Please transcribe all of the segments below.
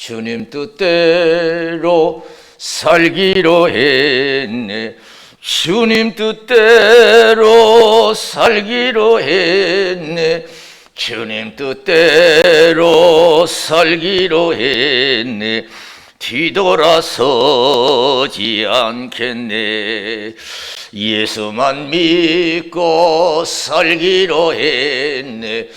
주님 뜻대로 살기로 했네. 주님 뜻대로 살기로 했네. 주님 뜻대로 살기로 했네. 뒤돌아서지 않겠네. 예수만 믿고 살기로 했네.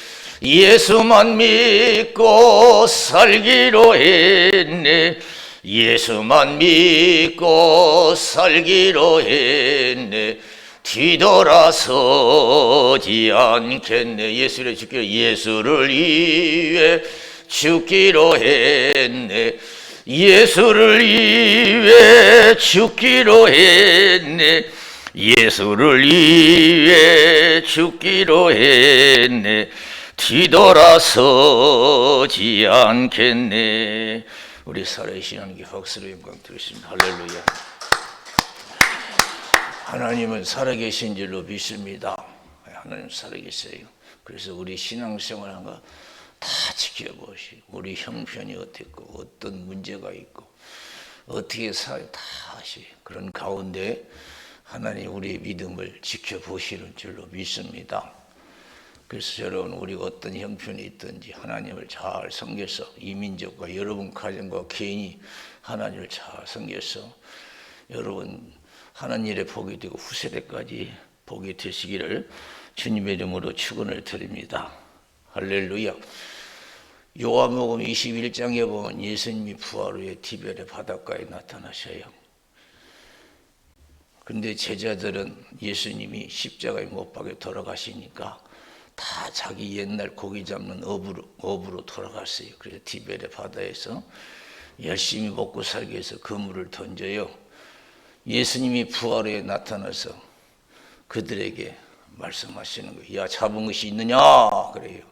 예수만 믿고 살기로 했네. 예수만 믿고 살기로 했네. 뒤돌아서지 않겠네. 예수를 위해 죽기로 했네. 예수를 위해 죽기로 했네. 예수를 위해 죽기로 했네. 뒤돌아서지 않겠네. 우리 살아계신 하나님께 박수로 영광 드리겠습니다. 할렐루야. 하나님은 살아계신 줄로 믿습니다. 하나님 살아계세요. 그래서 우리 신앙생활한 거 다 지켜보시고, 우리 형편이 어떻고 어떤 문제가 있고 어떻게 살아요 다 하시. 그런 가운데 하나님 우리의 믿음을 지켜보시는 줄로 믿습니다. 그래서 여러분, 우리가 어떤 형편이 있든지 하나님을 잘 섬겨서 이 민족과 여러분 가정과 개인이 하나님을 잘 섬겨서 여러분 하나님 일에 복이 되고 후세대까지 복이 되시기를 주님의 이름으로 축원을 드립니다. 할렐루야. 요한복음 21장에 보면 예수님이 부활 후에 디베레 바닷가에 나타나셔요. 근데 제자들은 예수님이 십자가에 못 박혀 돌아가시니까 다 자기 옛날 고기 잡는 업으로 돌아갔어요. 그래서 디베레 바다에서 열심히 먹고 살기 위해서 그물을 던져요. 예수님이 부활 후에 나타나서 그들에게 말씀하시는 거예요. 야, 잡은 것이 있느냐? 그래요.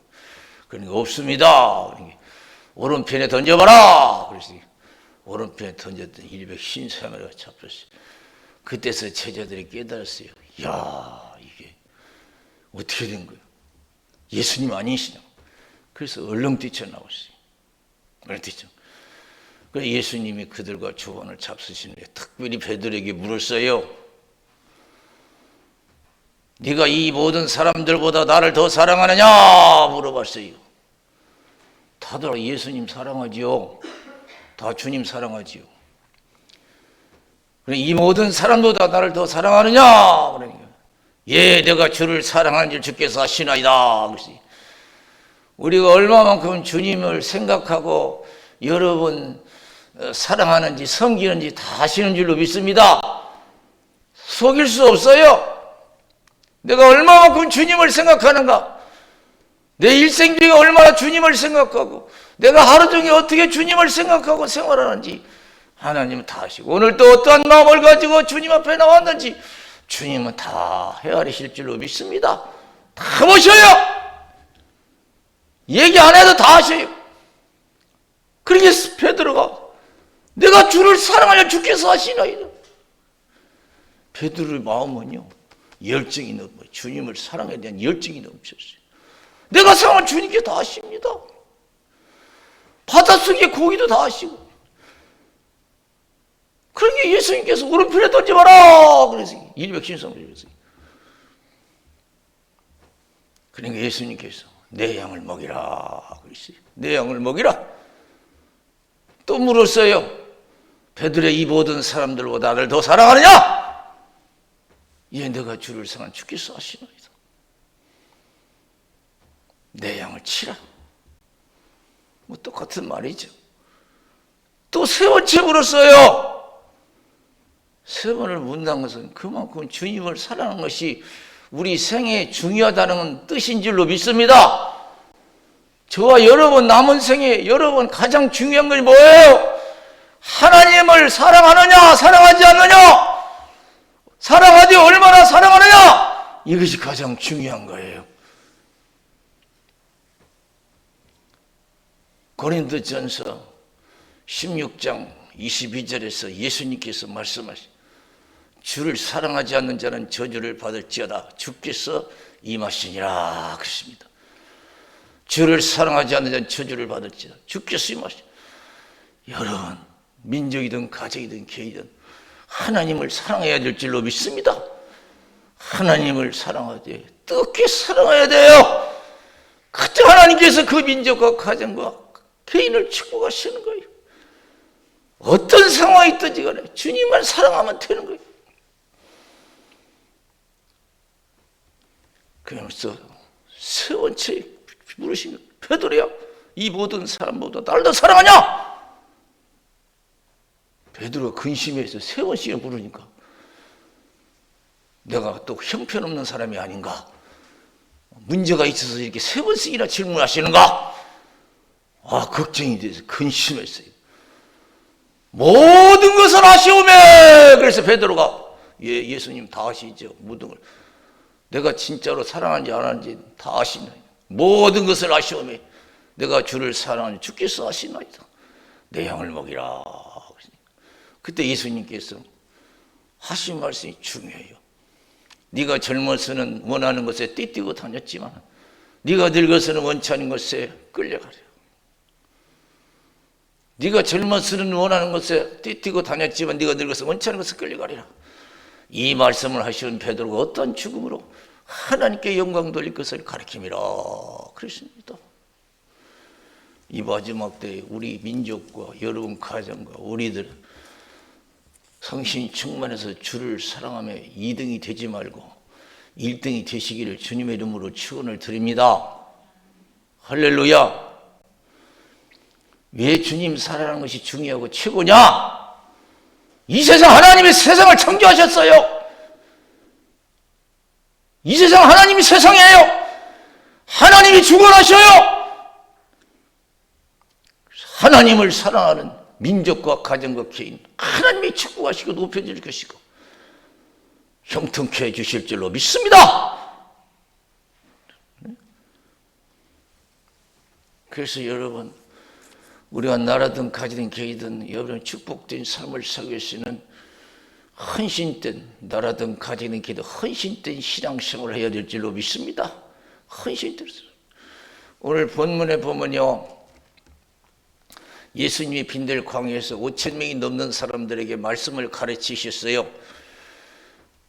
그러니까 없습니다. 그러니까 오른편에 던져봐라. 그래서 오른편에 던졌더니 153마리가 잡혔어요. 그때서 제자들이 깨달았어요. 야, 이게 어떻게 된 거예요? 예수님 아니시냐? 그래서 얼렁 뛰쳐나왔어요. 얼렁 뛰쳐. 그래서 예수님이 그들과 조반을 잡수시는데 특별히 베드로에게 물었어요. 네가 이 모든 사람들보다 나를 더 사랑하느냐? 물어봤어요. 다들 예수님 사랑하지요. 다 주님 사랑하지요. 이 모든 사람보다 나를 더 사랑하느냐? 그러니까 예, 내가 주를 사랑하는 줄 주께서 아시나이다. 우리가 얼마만큼 주님을 생각하고 여러분 사랑하는지 섬기는지 다 아시는 줄로 믿습니다. 속일 수 없어요. 내가 얼마만큼 주님을 생각하는가, 내 일생비가 얼마나 주님을 생각하고 내가 하루 종일 어떻게 주님을 생각하고 생활하는지 하나님은 다 아시고, 오늘 또 어떠한 마음을 가지고 주님 앞에 나왔는지 주님은 다 헤아리실 줄로 믿습니다. 다 보셔요. 얘기 안 해도 다 아셔요. 그러게 베드로가 내가 주를 사랑하려 주께서 하시나이다. 베드로의 마음은요, 열정이 넘어요. 주님을 사랑에 대한 열정이 넘쳤어요. 내가 사랑한 주님께 다 아십니다. 바닷속에 고기도 다 아시고. 그러니까 예수님께서 오른편에 던져봐라 그랬어요. 113마리 그랬어요. 그러니까 예수님께서 내 양을 먹이라 그랬어요. 내 양을 먹이라. 또 물었어요. 베드로의 이 모든 사람들보다 나를 더 사랑하느냐? 예, 내가 주를 사랑한 주께서 아시나이다. 내 양을 치라. 뭐 똑같은 말이죠. 또 세 번째 물었어요. 세 번을 묻는 것은 그만큼 주님을 사랑하는 것이 우리 생에 중요하다는 뜻인 줄로 믿습니다. 저와 여러분 남은 생에 여러분 가장 중요한 것이 뭐예요? 하나님을 사랑하느냐 사랑하지 않느냐? 사랑하되 얼마나 사랑하느냐? 이것이 가장 중요한 거예요. 고린도전서 16장 22절에서 예수님께서 말씀하신 주를 사랑하지 않는 자는 저주를 받을지어다. 주께서 임하시니라 그랬습니다. 주를 사랑하지 않는 자는 저주를 받을지어다. 주께서 임하시니라. 여러분, 민족이든 가정이든 개이든 하나님을 사랑해야 될 줄로 믿습니다. 하나님을 사랑하되 뜨겁게 사랑해야 돼요. 그때 하나님께서 그 민족과 가정과 개인을 축복하시는 거예요. 어떤 상황이 있든지 간에 주님만 사랑하면 되는 거예요. 그러면서 세 번째 물으신 거예요. 베드로야, 이 모든 사람보다 나를 더 사랑하냐? 베드로가 근심해서 세 번씩이나 물으니까 내가 또 형편없는 사람이 아닌가? 문제가 있어서 이렇게 세 번씩이나 질문하시는가? 아, 걱정이 돼서 근심했어요. 모든 것을 아시오매. 그래서 베드로가 예수님 다 아시죠. 모든 걸. 내가 진짜로 사랑하는지 안 하는지 다 아시나이다. 모든 것을 아시오매. 내가 주를 사랑하니 주께서 아시나이다. 내 양을 먹이라. 그때 예수님께서 하신 말씀이 중요해요. 네가 젊어서는 원하는 것에 띠뛰고 다녔지만 네가 늙어서는 원치 않은 것에 끌려가려. 네가 젊어서는 원하는 것에 띠뛰고 다녔지만 네가 늙어서 원치 않은 것에 끌려가리라. 이 말씀을 하시는 베드로가 어떤 죽음으로 하나님께 영광 돌릴 것을 가르침이라 그랬습니다. 이 마지막 때에 우리 민족과 여러분 가정과 우리들 성신이 충만해서 주를 사랑하며 2등이 되지 말고 1등이 되시기를 주님의 이름으로 축원을 드립니다. 할렐루야. 왜 주님 사랑하는 것이 중요하고 최고냐? 이 세상 하나님이 세상을 창조하셨어요. 이 세상 하나님이 세상이에요. 하나님이 주관하셔요. 하나님을 사랑하는 민족과 가정과 개인 하나님이 축복하시고 높여줄 것이고 형통케 해주실 줄로 믿습니다. 그래서 여러분, 우리가 나라든 가지든 개이든 여러분 축복된 삶을 살기 위해서는 헌신된 나라든 가지든 개이든 헌신된 신앙생활을 해야 될 줄로 믿습니다. 헌신된. 오늘 본문에 보면요, 예수님이 빈들 광야에서 5,000명이 넘는 사람들에게 말씀을 가르치셨어요.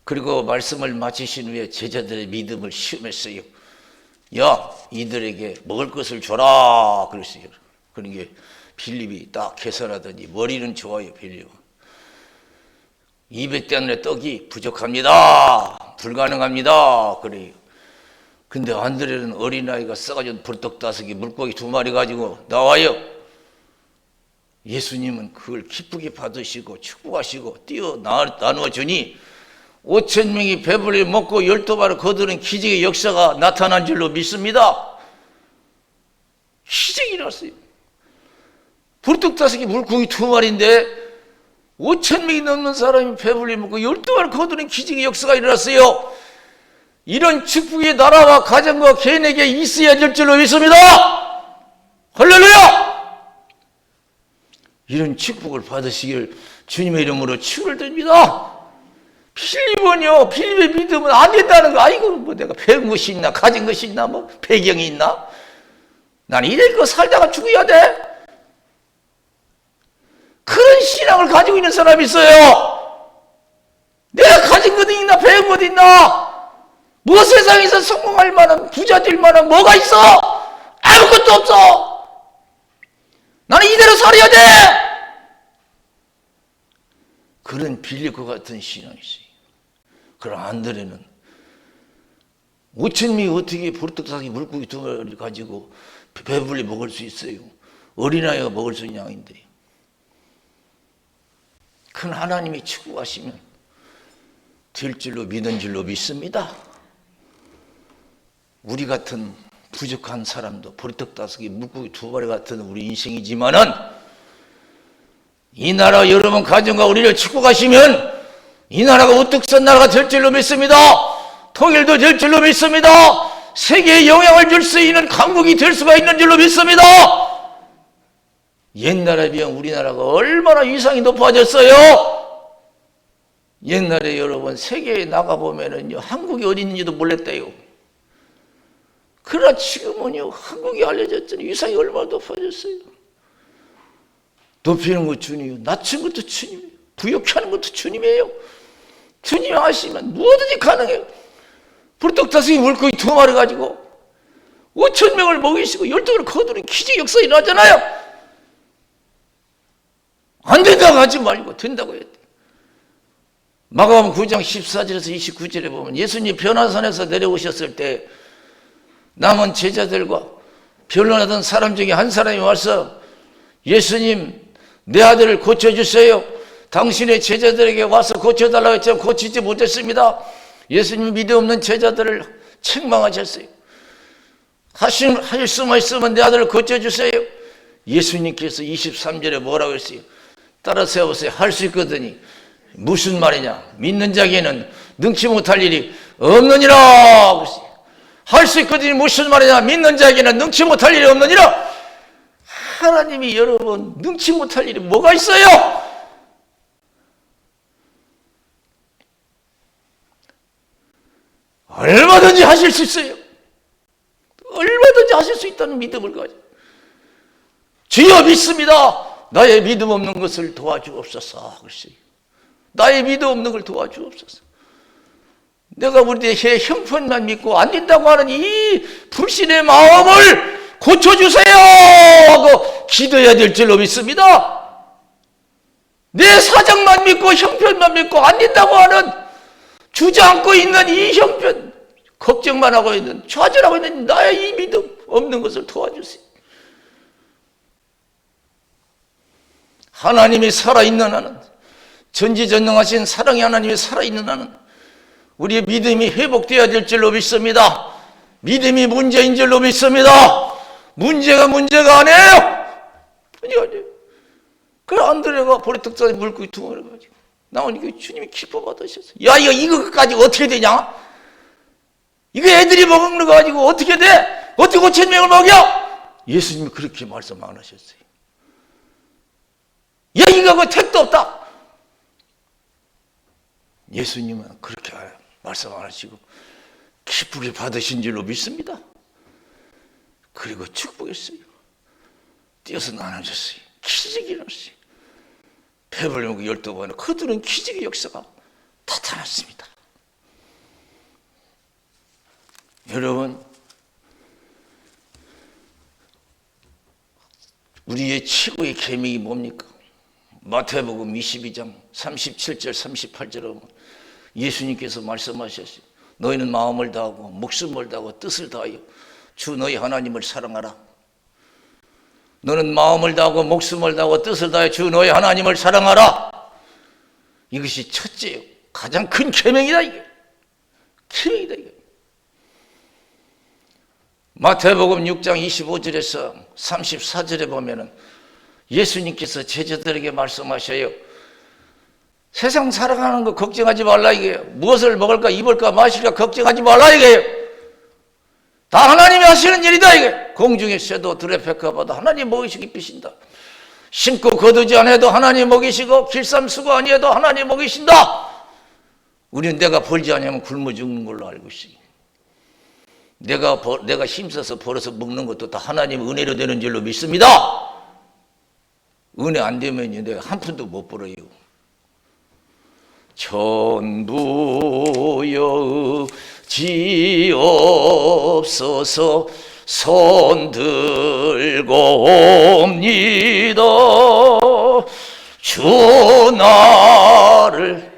그리고 말씀을 마치신 후에 제자들의 믿음을 시험했어요. 야, 이들에게 먹을 것을 줘라 그랬어요. 그런 게 빌립이 딱 계산하더니 머리는 좋아요. 빌립은 200대안의 떡이 부족합니다. 불가능합니다. 그래요. 근데 안드레는 어린아이가 싸가지고 불떡 5개 물고기 2마리 가지고 나와요. 예수님은 그걸 기쁘게 받으시고 축복하시고 나누어 주니 5,000명이 배불리 먹고 12발을 거두는 기적의 역사가 나타난 줄로 믿습니다. 기적이 일어났어요. 불떡 5개 물고기 2마리인데 5,000명이 넘는 사람이 배불리 먹고 12발을 거두는 기적의 역사가 일어났어요. 이런 축복의 나라와 가정과 개인에게 있어야 될 줄로 믿습니다. 할렐루야! 이런 축복을 받으시길 주님의 이름으로 축을 드립니다. 필립은요, 필립의 믿음은 안 된다는 거. 아이고, 뭐 내가 배운 것이 있나, 가진 것이 있나, 뭐 배경이 있나? 난 이래껏 살다가 죽어야 돼. 그런 신앙을 가지고 있는 사람이 있어요. 내가 가진 것도 있나, 배운 것도 있나? 뭐 세상에서 성공할 만한, 부자 될 만한 뭐가 있어? 아무것도 없어. 나는 이대로 살아야 돼. 그런 빌립과 같은 신앙이 있어요. 그럼 안드레는 5,000명이 어떻게 보르떡사기 물고기 2마리 가지고 배불리 먹을 수 있어요? 어린아이가 먹을 수 있는 양인데. 큰 하나님이 축복하시면 될 줄로 믿는 줄로 믿습니다. 우리 같은 부족한 사람도 보리떡 5개 물고기 2마리 같은 우리 인생이지만은 이 나라 여러분 가정과 우리를 축복하시면 이 나라가 우뚝 선 나라가 될 줄로 믿습니다. 통일도 될 줄로 믿습니다. 세계에 영향을 줄 수 있는 강국이 될 수가 있는 줄로 믿습니다. 옛날에 비하면 우리나라가 얼마나 위상이 높아졌어요. 옛날에 여러분 세계에 나가보면은요, 한국이 어디 있는지도 몰랐대요. 그러나 지금은요, 한국이 알려졌더니 위상이 얼마나 높아졌어요. 높이는 것 주님이요, 낮춘 것도 주님이에요, 부욕케 하는 것도 주님이에요. 주님이 하시면 무엇든지 가능해요. 불떡 다섯이 물고기 2마리 가지고 5,000명을 먹이시고 12그릇 거두는 기적 역사 일어나잖아요. 안 된다고 하지 말고 된다고 해야 돼. 마가복음 9장 14절에서 29절에 보면 예수님 변화산에서 내려오셨을 때 남은 제자들과 변론하던 사람 중에 한 사람이 와서 예수님, 내 아들을 고쳐주세요. 당신의 제자들에게 와서 고쳐달라고 했지만 고치지 못했습니다. 예수님 믿음 없는 제자들을 책망하셨어요. 하실 수만 있으면 내 아들을 고쳐주세요. 예수님께서 23절에 뭐라고 했어요? 따라 세워보세요. 할 수 있거든요. 무슨 말이냐? 믿는 자에게는 능치 못할 일이 없느니라. 할 수 있거든요. 무슨 말이냐? 믿는 자에게는 능치 못할 일이 없느니라. 하나님이 여러분 능치 못할 일이 뭐가 있어요? 얼마든지 하실 수 있어요. 얼마든지 하실 수 있다는 믿음을 가지고 주여 믿습니다. 나의 믿음 없는 것을 도와주옵소서. 글쎄요. 나의 믿음 없는 걸 도와주옵소서. 내가 우리 형편만 믿고 안 된다고 하는 이 불신의 마음을 고쳐주세요 하고 기도해야 될 줄로 믿습니다. 내 사정만 믿고 형편만 믿고 안 된다고 하는 주저앉고 있는 이 형편, 걱정만 하고 있는, 좌절하고 있는 나의 이 믿음 없는 것을 도와주세요. 하나님이 살아있는 한은, 전지전능하신 사랑의 하나님이 살아있는 한은 우리의 믿음이 회복되어야 될 줄로 믿습니다. 믿음이 문제인 줄로 믿습니다. 문제가 아니에요. 문제가 아니에요. 그 안드레가 보리떡상에 물고기 2마리를 가지고 나오니까 주님이 기뻐 받으셨어요. 야, 이거까지 어떻게 되냐? 이거 애들이 먹은 거 가지고 어떻게 돼? 어떻게 5,000명을 먹여? 예수님이 그렇게 말씀 안 하셨어요. 야, 이거 그 택도 없다. 예수님은 그렇게 말씀 안 하시고 기쁘게 받으신 줄로 믿습니다. 그리고 축복했어요. 뛰어서 나눠줬어요. 기적이 일어났어요. 배불리 먹고 12번에 그들은 기적의 역사가 나타났습니다. 여러분, 우리의 최고의 계명이 뭡니까? 마태복음 22장 37절 38절에 보면 예수님께서 말씀하셨어요. 너희는 마음을 다하고 목숨을 다하고 뜻을 다하여 주 너희 하나님을 사랑하라. 너는 마음을 다하고 목숨을 다하고 뜻을 다하여 주 너희 하나님을 사랑하라. 이것이 첫째요. 가장 큰 계명이다 이게. 계명이다 이게. 마태복음 6장 25절에서 34절에 보면은 예수님께서 제자들에게 말씀하셔요. 세상 살아가는 거 걱정하지 말라 이게요. 무엇을 먹을까 입을까 마실까 걱정하지 말라 이게요. 다 하나님이 하시는 일이다 이게. 공중의 새도 들의 백합화도 하나님 먹이시기 빚신다. 심고 거두지 않아도 하나님 먹이시고 길쌈 수고 아니해도 하나님 먹이신다. 우리는 내가 벌지 않으면 굶어 죽는 걸로 알고 있어요. 내가 힘써서 벌어서 먹는 것도 다 하나님 은혜로 되는 줄로 믿습니다. 은혜 안 되면 내가 한 푼도 못 벌어요. 천부여 지옵소서 손 들고 옵니다. 주 나를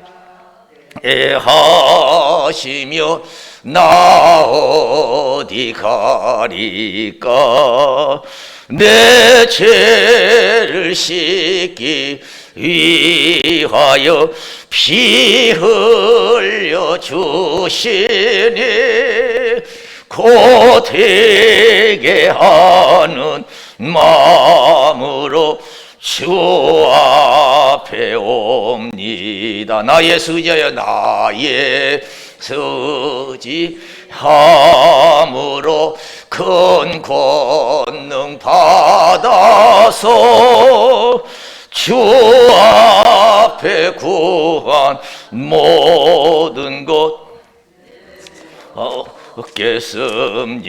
애하시며 나 어디 가리까. 내 죄를 씻기 위하여 피 흘려 주시니 고되게 하는 마음으로 주 앞에 옵니다. 나의 서지하여 나의 서지함으로 큰 권능 받아서 주 앞에 구한 모든 것 받겠습니다.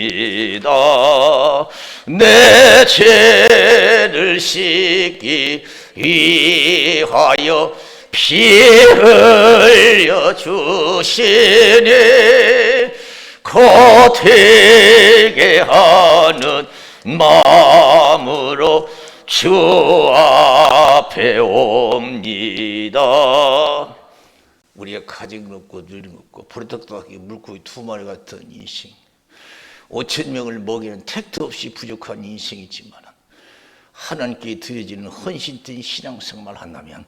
내 죄를 씻기 위하여 피 흘려 주시니 곧 되게 하는 마음으로 주 앞에 옵니다. 우리가 가진 것 없고 누린 것 없고 버릇없게 물고기 2마리 같은 인생, 5천 명을 먹이는 택도 없이 부족한 인생이지만 하나님께 드려지는 헌신된 신앙생활을 한다면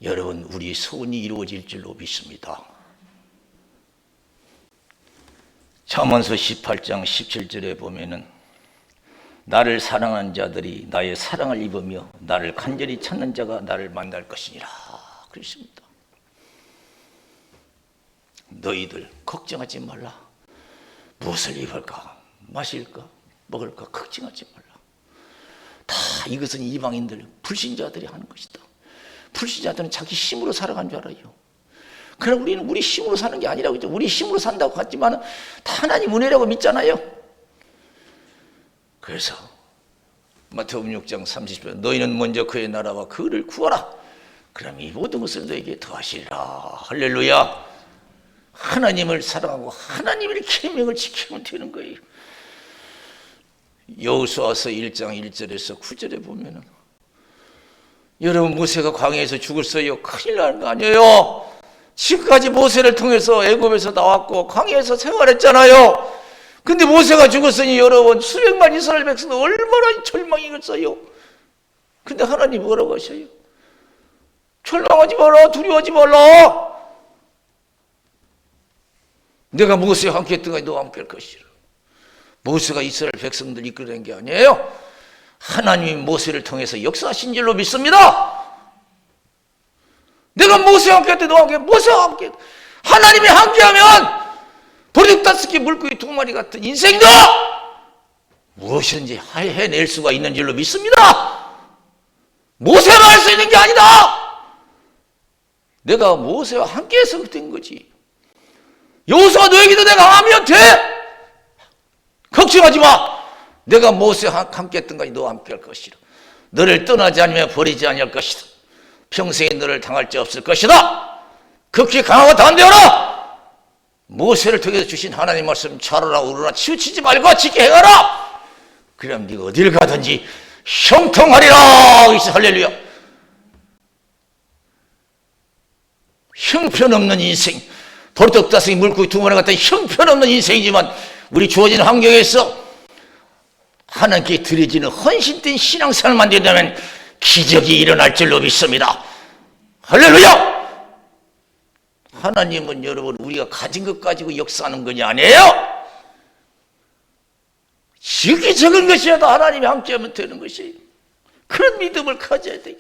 여러분 우리의 소원이 이루어질 줄로 믿습니다. 잠언서 18장 17절에 보면은 나를 사랑하는 자들이 나의 사랑을 입으며 나를 간절히 찾는 자가 나를 만날 것이니라 그랬습니다. 너희들 걱정하지 말라. 무엇을 입을까 마실까 먹을까 걱정하지 말라. 다 이것은 이방인들 불신자들이 하는 것이다. 불신자들은 자기 힘으로 살아간 줄 알아요. 그러나 우리는 우리 힘으로 사는 게 아니라고 했죠. 우리 힘으로 산다고 하지만 다 하나님 은혜라고 믿잖아요. 그래서 마태복음 6장 30절 너희는 먼저 그의 나라와 그를 구하라. 그럼 이 모든 것을 너에게 더하시리라. 할렐루야. 하나님을 사랑하고 하나님의 계명을 지키면 되는 거예요. 여호수아서 1장 1절에서 9절에 보면은 여러분 모세가 광야에서 죽었어요. 큰일 나는 거 아니에요. 지금까지 모세를 통해서 애굽에서 나왔고 광야에서 생활했잖아요. 근데 모세가 죽었으니 여러분 수백만 이스라엘 백성도 얼마나 절망이겠어요. 근데 하나님 뭐라고 하셔요? 절망하지 마라. 두려워하지 말라. 내가 모세와 함께 했던 거니 너와 함께 할 것이라. 모세가 이스라엘 백성들 이끌어낸 게 아니에요. 하나님이 모세를 통해서 역사하신 줄로 믿습니다. 내가 모세와 함께 했던 너와 함께, 모세와 함께 하나님이 함께하면 버릇다스키 물고기 2마리 같은 인생도 무엇이든지 해낼 수가 있는 줄로 믿습니다. 모세만 할 수 있는 게 아니다. 내가 모세와 함께해서 된 거지. 여호수아 너에게도 내가 하면 돼. 걱정하지 마. 내가 모세와 함께 했던 거니 너와 함께 할 것이라. 너를 떠나지 않으며 버리지 아니할 것이다. 평생에 너를 당할 자 없을 것이다. 극히 강하고 담대하라. 모세를 통해서 주신 하나님 말씀 잘하라 우르나 치우치지 말고 지켜 행하라. 그럼 네가 어딜 가든지 형통하리라. 할렐루야. 형편없는 인생, 버릇없다스기 물고기 2마리 같은 형편없는 인생이지만 우리 주어진 환경에서 하나님께 드려지는 헌신된 신앙생활만 된다면 기적이 일어날 줄로 믿습니다. 할렐루야. 하나님은 여러분 우리가 가진 것 가지고 역사하는 것이 아니에요. 지극히 적은 것이라도 하나님이 함께하면 되는 것이에요. 그런 믿음을 가져야 돼요.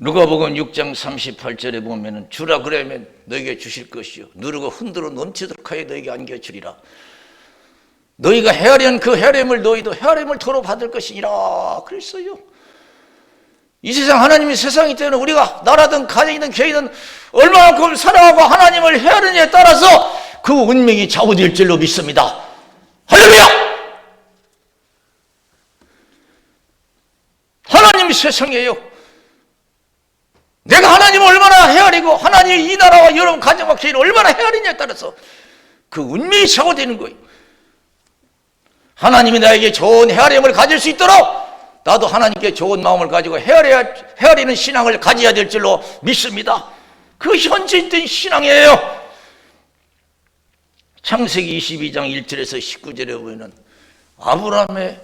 누가복음 6장 38절에 보면은 주라 그러면 너에게 주실 것이요 누르고 흔들어 넘치도록 하여 너에게 안겨주리라. 너희가 헤아리는 그 헤아림을 너희도 헤아림을 도로 받을 것이니라 그랬어요. 이 세상 하나님이 세상이기 때문에 우리가 나라든 가정이든 개인은 얼마만큼 사랑하고 하나님을 헤아리느냐에 따라서 그 운명이 좌우될 줄로 믿습니다. 할렐루야. 하나님이 세상이에요. 내가 하나님을 얼마나 헤아리고 하나님이 이 나라와 여러분 가정과 개인을 얼마나 헤아리냐에 따라서 그 운명이 좌우되는 거예요. 하나님이 나에게 좋은 헤아림을 가질 수 있도록 나도 하나님께 좋은 마음을 가지고 헤아리는 신앙을 가져야 될 줄로 믿습니다. 그 현재된 신앙이에요. 창세기 22장 1절에서 19절에 보면 아브라함의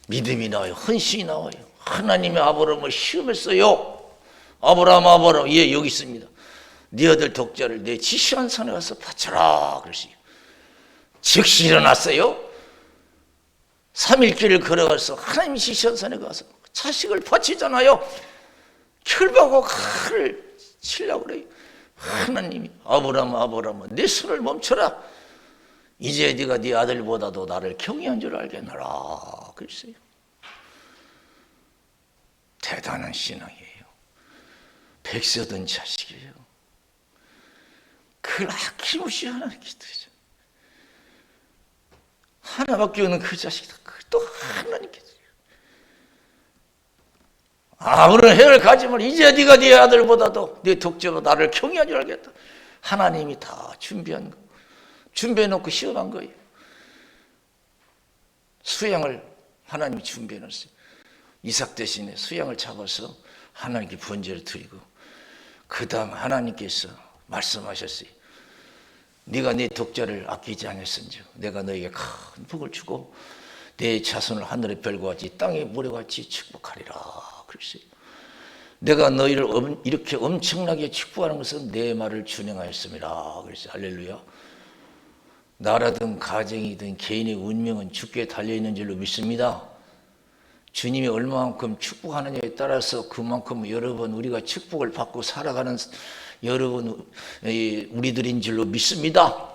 믿음이 나와요. 헌신이 나와요. 하나님이 아브라함을 시험했어요. 아브라함 예 여기 있습니다. 네 아들 독자를 내 지시한 산에 가서 바쳐라 그랬어요. 즉시 일어났어요. 3일 길을 걸어가서 하나님 지시한 산에 가서 자식을 바치잖아요. 결박하고 칼을 치려고 그래요. 하나님이 아브라함아 내 손을 멈춰라. 이제 네가 네 아들보다도 나를 경외한 줄 알겠노라 그랬어요. 대단한 신앙이에요. 백세 얻은 자식이에요. 그걸 아낌없이 하나님께 드리죠. 하나밖에 없는 그 자식이다. 또 하나님께 드려요. 아무런 해를 가지면 이제 네가 네 아들보다도 네 독자보다 나를 경외한 줄 알겠다. 하나님이 다 준비한 거, 준비해놓고 시험한 거예요. 수양을 하나님이 준비해놨어요. 이삭 대신에 수양을 잡아서 하나님께 번제를 드리고, 그 다음 하나님께서 말씀하셨어요. 네가 네 독자를 아끼지 않았은즉 내가 너에게 큰 복을 주고 내 자손을 하늘의 별과 같이 땅의 모래같이 축복하리라 그랬어요. 내가 너희를 이렇게 엄청나게 축복하는 것은 내 말을 준행하였습니다 그랬어요. 할렐루야. 나라든 가정이든 개인의 운명은 주께 달려있는 줄로 믿습니다. 주님이 얼마만큼 축복하느냐에 따라서 그만큼 여러분 우리가 축복을 받고 살아가는 여러분 우리들인 줄로 믿습니다.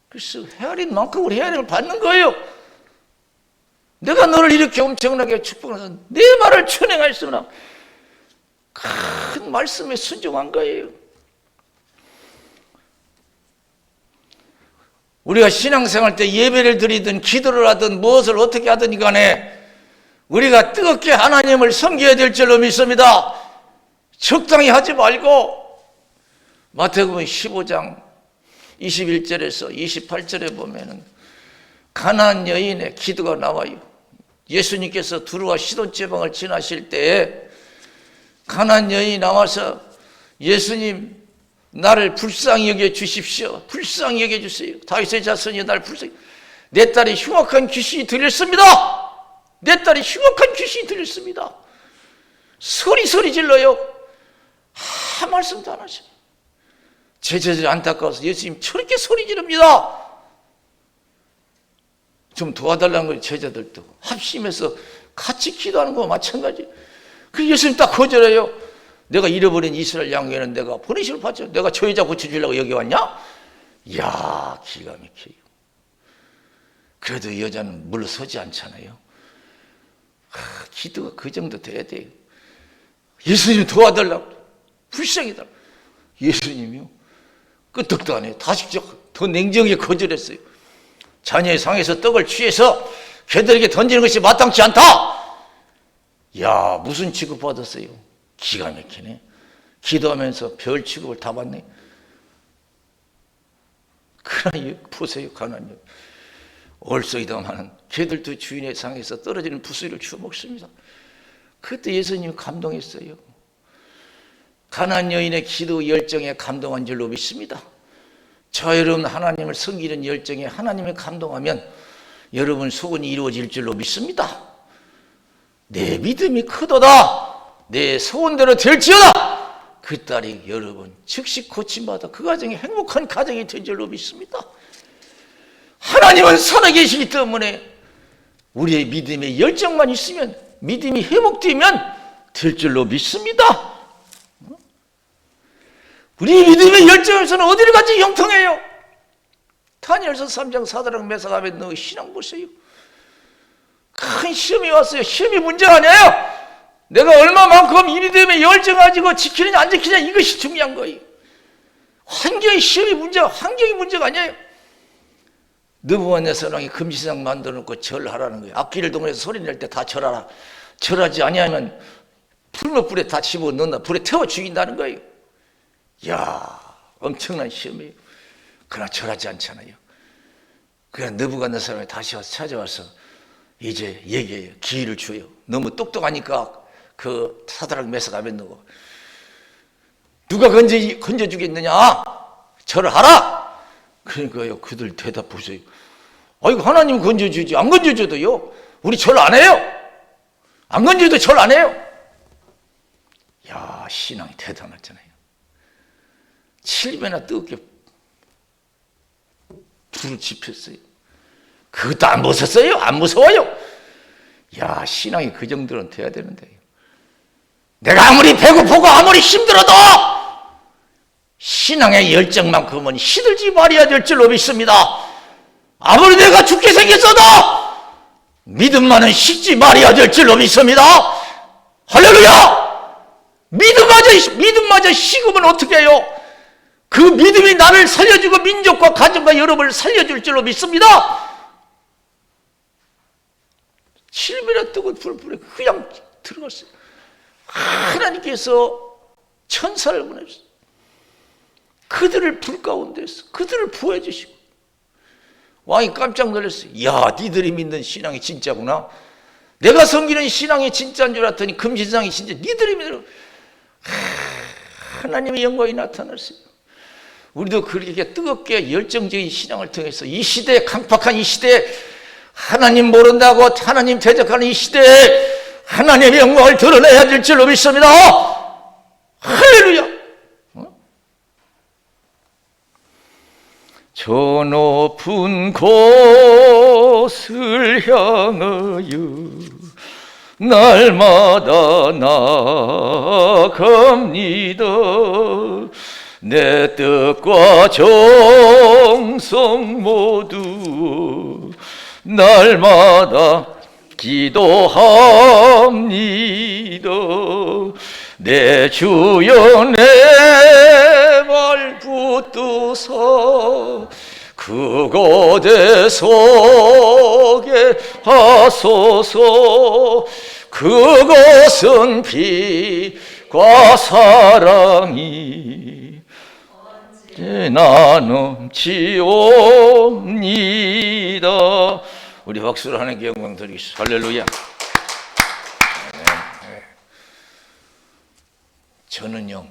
그래서 헤아린 만큼 우리 헤아림을 받는 거예요. 내가 너를 이렇게 엄청나게 축복해서 내 말을 준행하였으나, 큰 말씀에 순종한 거예요. 우리가 신앙생활 때 예배를 드리든 기도를 하든 무엇을 어떻게 하든 간에 우리가 뜨겁게 하나님을 섬겨야 될 줄로 믿습니다. 적당히 하지 말고, 마태복음 15장 21절에서 28절에 보면은 가나안 여인의 기도가 나와요. 예수님께서 두루와 시돈 지방을 지나실 때에 가나안 여인이 나와서 예수님 나를 불쌍히 여겨 주십시오. 불쌍히 여겨 주세요. 다윗의 자손이 날 불쌍히. 내 딸이 흉악한 귀신이 들렸습니다. 내 딸이 흉악한 귀신이 들렸습니다. 소리 질러요. 한 말씀도 안 하죠. 제자들이 안타까워서 예수님 저렇게 소리 지릅니다. 좀 도와달라는 거예요. 제자들도 합심해서 같이 기도하는 거와 마찬가지. 그 예수님 딱 거절해요. 내가 잃어버린 이스라엘 양에는 내가 보내심을 받죠. 내가 저 여자 고쳐주려고 여기 왔냐? 이야, 기가 막혀요. 그래도 이 여자는 물러서지 않잖아요. 기도가 그 정도 돼야 돼요. 예수님 도와달라고, 불쌍히다. 예수님이요 끄떡도 안 해요. 다시 더 냉정하게 거절했어요. 자녀의 상에서 떡을 취해서 걔들에게 던지는 것이 마땅치 않다. 야, 무슨 취급받았어요? 기가 막히네. 기도하면서 별 취급을 다 받네. 그러나 보세요, 가난요. 얼쏘이다마는 걔들도 주인의 상에서 떨어지는 부스를 주워 먹습니다. 그때 예수님이 감동했어요. 가난안 여인의 기도 열정에 감동한 줄로 믿습니다. 저 여러분 하나님을 섬기는 열정에 하나님을 감동하면 여러분 소원이 이루어질 줄로 믿습니다. 내 믿음이 크도다. 내 소원대로 될지어다. 그 딸이 여러분 즉시 고침받아 그 가정이 행복한 가정이 된 줄로 믿습니다. 하나님은 살아계시기 때문에 우리의 믿음의 열정만 있으면, 믿음이 회복되면 될 줄로 믿습니다. 우리 믿음의 열정에서는 어디를 가지 형통해요? 다니엘서 3장 사드락 메삭 아벳네고 신앙 보세요. 큰 시험이 왔어요. 시험이 문제가 아니에요. 내가 얼마만큼 이 믿음의 열정 가지고 지키느냐 안 지키느냐, 이것이 중요한 거예요. 환경의 시험이 문제가, 환경이 문제가 아니에요. 느부갓네살왕이 금시상 만들어 놓고 절하라는 거예요. 악기를 동원해서 소리 낼 때 다 절하라. 절하지 아니하면 풀무불에 다 집어넣는다. 불에 태워 죽인다는 거예요. 이야, 엄청난 시험이에요. 그러나 절하지 않잖아요. 그냥 느부갓네살왕이 다시 와서 찾아와서 이제 얘기해요. 기회를 줘요. 너무 똑똑하니까 그 사드락 메삭 아벳네고 누가 건져주겠느냐? 절을 하라. 그러니까요, 그들 대답 보세요. 아이고, 하나님 건져주지. 안 건져줘도요, 우리 절 안 해요. 안 건져도 절 안 해요. 야, 신앙이 대단하잖아요. 7배나 뜨겁게 불을 지폈어요. 그것도 안 무섭어요? 안 무서워요? 야, 신앙이 그 정도는 돼야 되는데, 내가 아무리 배고프고 아무리 힘들어도 신앙의 열정만큼은 시들지 말아야 될 줄로 믿습니다. 아무리 내가 죽게 생겼어도 믿음만은 식지 말아야 될 줄로 믿습니다. 할렐루야! 믿음마저 식으면 어떻게 해요? 그 믿음이 나를 살려주고 민족과 가정과 여러분을 살려줄 줄로 믿습니다. 7m 뜨거운 불에 그냥 들어갔어요. 하나님께서 천사를 보내셨어요. 그들을 불 가운데서 그들을 구해 주시고, 왕이 깜짝 놀랐어요. 야, 니들이 믿는 신앙이 진짜구나. 내가 섬기는 신앙이 진짜인 줄 알았더니 금신상이 진짜. 니들이 믿는 하나님의 영광이 나타났어요. 우리도 그렇게 뜨겁게 열정적인 신앙을 통해서 이 시대에, 강팍한 이 시대에, 하나님 모른다고 하나님 대적하는 이 시대에 하나님의 영광을 드러내야 될 줄로 믿습니다. 할렐루야. 저 높은 곳을 향하여 날마다 나아갑니다. 내 뜻과 정성 모두 날마다 기도합니다. 내 주여 내 말 붙드사 그곳에 서게 하소서. 그곳은 빛과 사랑이 나넘치옵니다. 우리 박수로 하나님께 영광 드리겠습니다. 할렐루야. 저는요,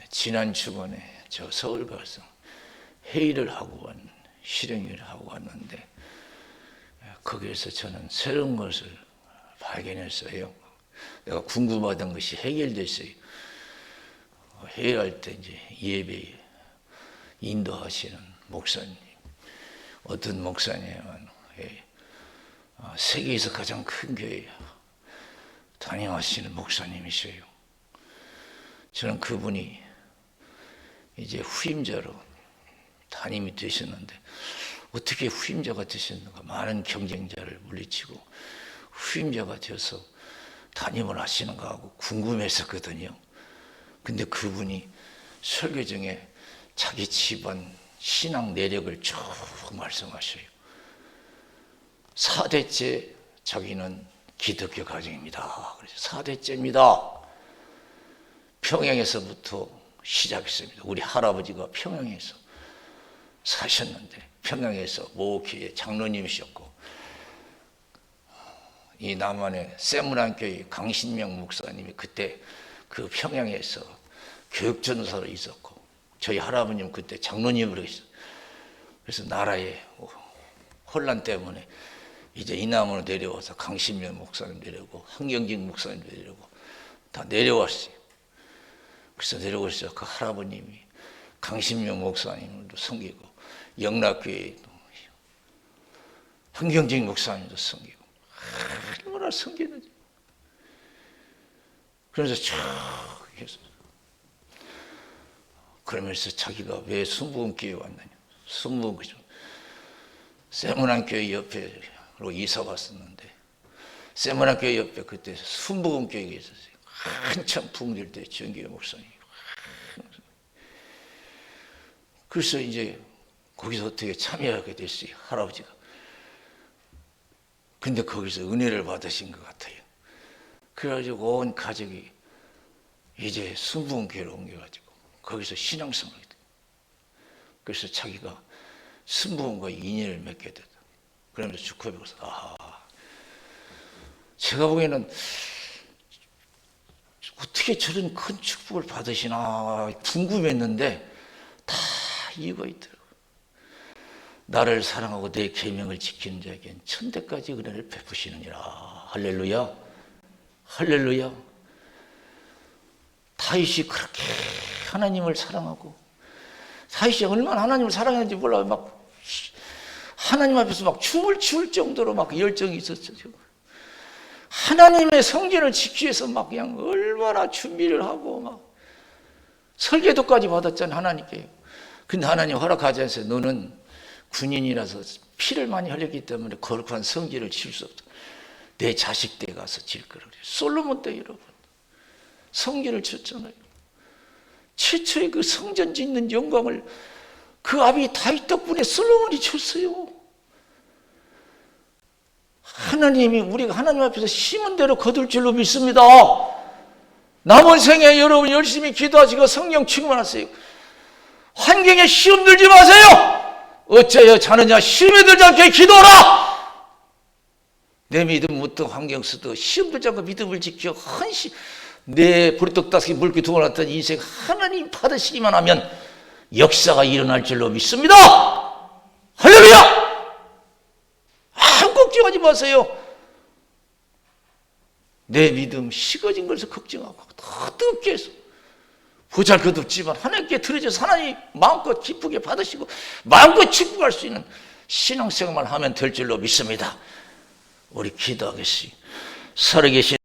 지난 주간에 저 서울 가서 회의를 하고 실행위를 하고 왔는데, 거기에서 저는 새로운 것을 발견했어요. 내가 궁금하던 것이 해결됐어요. 회의할 때 이제 예배 인도하시는 목사님, 어떤 목사님은 세계에서 가장 큰 교회 다녀하시는 목사님이세요. 저는 그분이 이제 후임자로 담임이 되셨는데 어떻게 후임자가 되셨는가, 많은 경쟁자를 물리치고 후임자가 되어서 담임을 하시는가 하고 궁금했었거든요. 근데 그분이 설교 중에 자기 집안 신앙 내력을 쭉 말씀하셔요. 4대째 자기는 기독교 가정입니다. 그래서 4대째입니다. 평양에서부터 시작했습니다. 우리 할아버지가 평양에서 사셨는데, 평양에서 모교회 장로님이셨고, 이 남한의 세문안교회 강신명 목사님이 그때 그 평양에서 교육전사로 있었고, 저희 할아버님 그때 장로님으로 있었어요. 그래서 나라의 혼란 때문에 이제 이남으로 내려와서 강신명 목사님 내려오고 한경직 목사님 내려오고 다 내려왔어요. 그래서 내려오셔서 그 할아버님이 강신명 목사님도 섬기고 영락교회도 한경직 목사님도 섬기고 얼마나 섬기는지. 그래서 쭉 해서 그러면서 자기가 왜 순복음교회에 왔느냐, 순복음교회 세문안교회 옆에로 이사 왔었는데, 세문안교회 옆에 그때 순복음교회가 있었어요. 한참 붕괴될 때 정기회 목사님. 그래서 이제 거기서 어떻게 참여하게 됐어요, 할아버지가. 근데 거기서 은혜를 받으신 것 같아요. 그래가지고 온 가족이 이제 순복음교회로 옮겨가지고 거기서 신앙생활이 돼요. 그래서 자기가 순복음과 인연을 맺게 됐다. 그러면서 축구해보고서, 제가 보기에는 어떻게 저런 큰 축복을 받으시나 궁금했는데 다 이유가 있더라고요. 나를 사랑하고 내 계명을 지키는 자에겐 천대까지 은혜를 베푸시느니라. 할렐루야. 할렐루야. 다윗이 그렇게 하나님을 사랑하고, 다윗이 얼마나 하나님을 사랑했는지 몰라요. 막 하나님 앞에서 막 춤을 출 정도로 막 열정이 있었죠. 하나님의 성전을 지키기 위해서 막 그냥 얼마나 준비를 하고 막 설계도까지 받았잖아요, 하나님께. 근데 하나님 허락하지 않으세요. 너는 군인이라서 피를 많이 흘렸기 때문에 거룩한 성전을 지을 수 없다. 내 자식 때 가서 지을 거라고. 솔로몬 때 여러분 성전을 지었잖아요. 최초의 그 성전 짓는 영광을 그 아비 다윗 덕분에 솔로몬이 줬어요. 하나님이 우리가 하나님 앞에서 심은 대로 거둘 줄로 믿습니다. 남은 생에 여러분 열심히 기도하시고 성령 충만하세요. 환경에 시험 들지 마세요. 어째여 자느냐 시험에 들지 않게 기도하라. 내 믿음 어떤 환경 속도 시험 들지 않고 믿음을 지켜 헌신, 내 보리떡 다섯개 물기 두 번 왔던 인생 하나님 받으시기만 하면 역사가 일어날 줄로 믿습니다. 할렐루야. 아무 걱정하지 마세요. 내 믿음 식어진 것을 걱정하고 더 뜨겁게 해서 보잘것없지만 하나님께 드려져서 하나님 마음껏 기쁘게 받으시고 마음껏 축복할 수 있는 신앙생활만 하면 될 줄로 믿습니다. 우리 기도하겠습니다. 살아계신